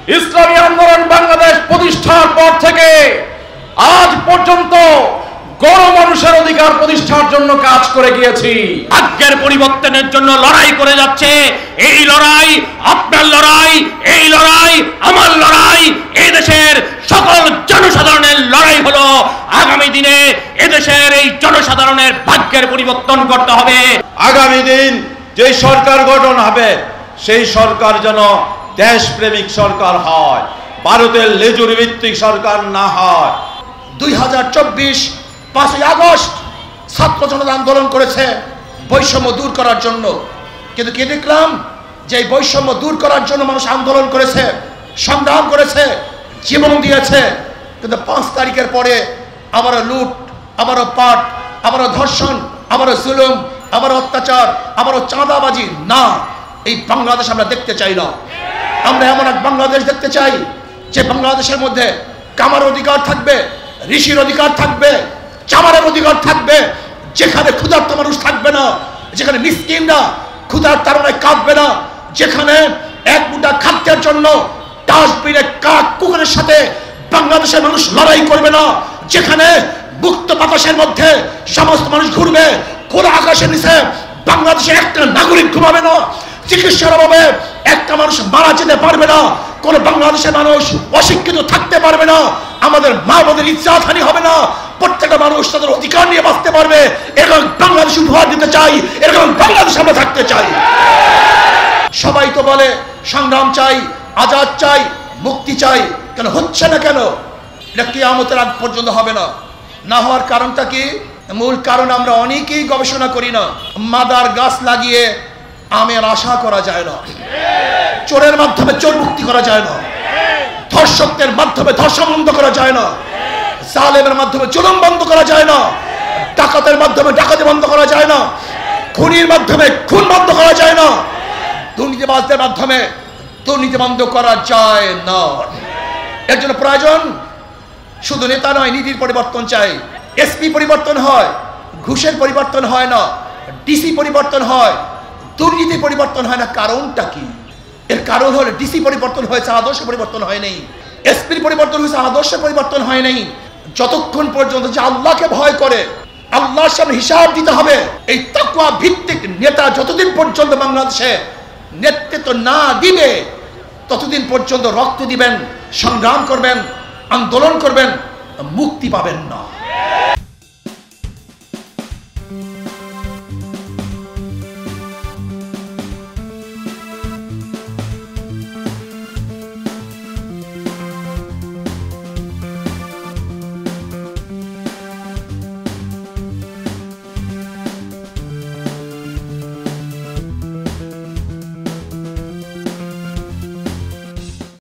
ইসলামী আন্দোলন বাংলাদেশ প্রতিষ্ঠার পর থেকে আজ পর্যন্ত গণমানুষের অধিকার প্রতিষ্ঠার জন্য কাজ করে গিয়েছি। ভাগ্যের পরিবর্তনের জন্য লড়াই করে যাচ্ছে। এই লড়াই আপনার লড়াই, এই লড়াই আমার লড়াই, এই দেশের সকল জনসাধারণের লড়াই হলো। আগামী দিনে এদেশের এই জনসাধারণের ভাগ্যের পরিবর্তন করতে হবে। আগামী দিন যে সরকার গঠন হবে সেই সরকার যেন দেশপ্রেমিক সরকার হয়, ভারতের লেজুর ভিত্তিক সরকার না হয়। 2024 5ই আগস্ট ছাত্র জনতা আন্দোলন করেছে বৈষম্য দূর করার জন্য, কিন্তু কি দেখলাম যে এই বৈষম্য দূর করার জন্য মানুষ আন্দোলন করেছে, সংগ্রাম করেছে, জীবন দিয়েছে, কিন্তু 5 তারিখের পরে আবারও লুট, আবারও পাট, আবারও ধর্ষণ, আবারও জুলুম, আবারও অত্যাচার, আবারও চাঁদাবাজি। না, এই বাংলাদেশ আমরা দেখতে চাই না। আমরা এমন এক বাংলাদেশ দেখতে চাই যে বাংলাদেশের মধ্যে কামার অধিকার থাকবে, ঋষির অধিকার থাকবে, চামারের অধিকার থাকবে, যেখানে ক্ষুধার্ত মানুষ থাকবে না, যেখানে মিসকিনরা ক্ষুধার তাড়নায় কাঁদবে না, যেখানে এক মুঠা খাদ্যের জন্য ডাস্টবিনে কাক কুকুরের সাথে বাংলাদেশের মানুষ লড়াই করবে না, যেখানে মুক্ত বাতাসের মধ্যে সমস্ত মানুষ ঘুরবে, খোলা আকাশের নিচে বাংলাদেশে একটা নাগরিক ঘুমাবে না, চিকিৎসার অভাবে একটা মানুষ মারা যেতে পারবে না, কোন বাংলাদেশের মানুষ অশিক্ষিত থাকতে পারবে না, আমাদের মা বোনের ইজ্জতহানি হবে না, প্রত্যেকটা মানুষ তাদের অধিকার নিয়ে বাঁচতে পারবে। এরকম বাংলাদেশ উপহার দিতে চাই, এরকম বাংলাদেশ আমরা থাকতে চাই। সবাই তো বলে সংগ্রাম চাই, আজাদ চাই, মুক্তি চাই, কেন হচ্ছে না? কেন? এটা কিয়ামতের আগ পর্যন্ত হবে না। না হওয়ার কারণটা কি? মূল কারণ আমরা অনেকেই গবেষণা করি না। মাদার গাছ লাগিয়ে আমের আশা করা যায় না, চোরের মাধ্যমে চোর মুক্তি করা যায় না, ধর্ষকদের মাধ্যমে ধর্ষণ বন্ধ করা যায় না, জালেমের মাধ্যমে জুলুম বন্ধ করা যায় না, ডাকাতের মাধ্যমে ডাকাতি বন্ধ করা যায় না, খুনির মাধ্যমে খুন বন্ধ করা যায় না, দুর্নীতিবাজদের মাধ্যমে দুর্নীতি বন্ধ করা যায় না। এর জন্য প্রয়োজন শুধু নেতা নয়, নীতির পরিবর্তন চাই। এসপি পরিবর্তন হয়, ঘুষের পরিবর্তন হয় না, ডিসি পরিবর্তন হয়, দুর্নীতি পরিবর্তন হয় না। কারণটা কি? এর কারণ হলো ডিসি পরিবর্তন হয়েছে, আদর্শ পরিবর্তন হয় নাই। এসপির পরিবর্তন হয়েছে, আদর্শ পরিবর্তন হয় নাই। যতক্ষণ পর্যন্ত যে আল্লাহকে ভয় করে, আল্লাহর সামনে হিসাব দিতে হবে, এই তাকওয়া ভিত্তিক নেতা যতদিন পর্যন্ত বাংলাদেশে নেতৃত্ব না দিবে ততদিন পর্যন্ত রক্ত দিবেন, সংগ্রাম করবেন, আন্দোলন করবেন, মুক্তি পাবেন না।